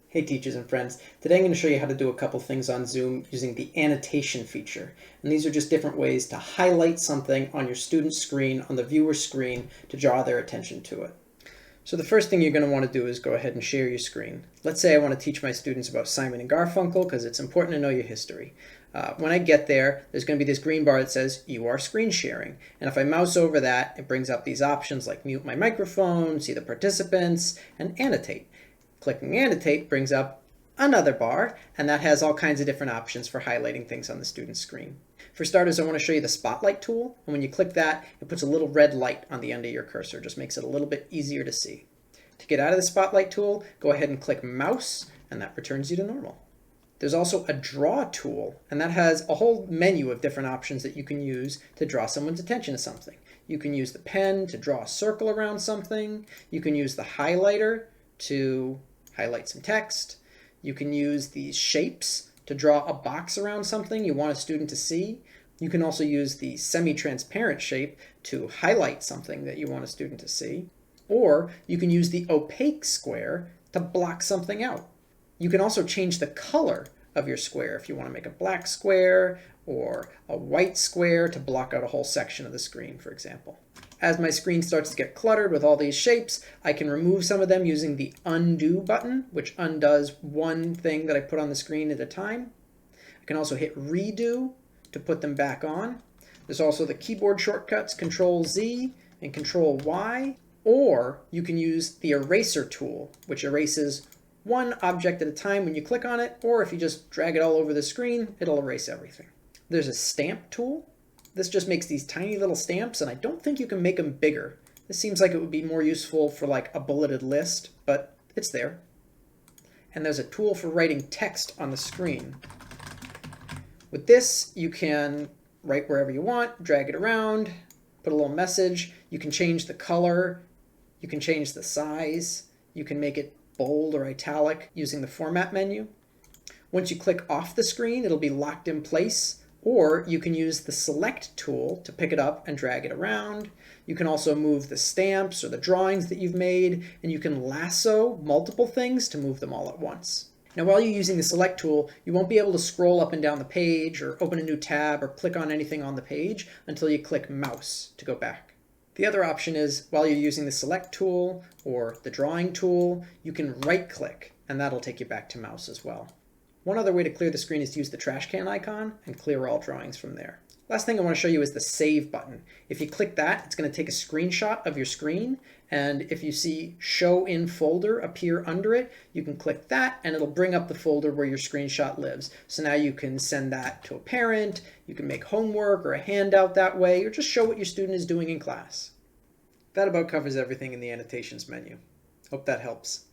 Hey teachers and friends, today I'm going to show you how to do a couple things on Zoom using the annotation feature. And these are just different ways to highlight something on your student's screen, on the viewer's screen, to draw their attention to it. So the first thing you're going to want to do is go ahead and share your screen. Let's say I want to teach my students about Simon and Garfunkel because it's important to know your history. When I get there, there's going to be this green bar that says you are screen sharing. And if I mouse over that, it brings up these options like mute my microphone, see the participants, and annotate. Clicking annotate brings up another bar, and that has all kinds of different options for highlighting things on the student's screen. For starters, I want to show you the spotlight tool, and when you click that, it puts a little red light on the end of your cursor. It just makes it a little bit easier to see. To get out of the spotlight tool, go ahead and click mouse, and that returns you to normal. There's also a draw tool, and that has a whole menu of different options that you can use to draw someone's attention to something. You can use the pen to draw a circle around something. You can use the highlighter to highlight some text. You can use these shapes to draw a box around something you want a student to see. You can also use the semi-transparent shape to highlight something that you want a student to see. Or you can use the opaque square to block something out. You can also change the color of your square if you want to make a black square or a white square to block out a whole section of the screen, for example. As my screen starts to get cluttered with all these shapes, I can remove some of them using the undo button, which undoes one thing that I put on the screen at a time. I can also hit redo to put them back on. There's also the keyboard shortcuts Control Z and Control Y, or you can use the eraser tool, which erases one object at a time when you click on it, or if you just drag it all over the screen, it'll erase everything. There's a stamp tool. This just makes these tiny little stamps, and I don't think you can make them bigger. This seems like it would be more useful for like a bulleted list, but it's there. And there's a tool for writing text on the screen. With this, you can write wherever you want, drag it around, put a little message. You can change the color. You can change the size. You can make it bold or italic using the format menu. Once you click off the screen, it'll be locked in place. Or you can use the select tool to pick it up and drag it around. You can also move the stamps or the drawings that you've made, and you can lasso multiple things to move them all at once. Now, while you're using the select tool, you won't be able to scroll up and down the page or open a new tab or click on anything on the page until you click mouse to go back. The other option is, while you're using the select tool or the drawing tool, you can right-click, and that'll take you back to mouse as well. One other way to clear the screen is to use the trash can icon and clear all drawings from there. Last thing I want to show you is the Save button. If you click that, it's going to take a screenshot of your screen, and if you see Show in Folder appear under it, you can click that and it'll bring up the folder where your screenshot lives. So now you can send that to a parent, you can make homework or a handout that way, or just show what your student is doing in class. That about covers everything in the Annotations menu. Hope that helps.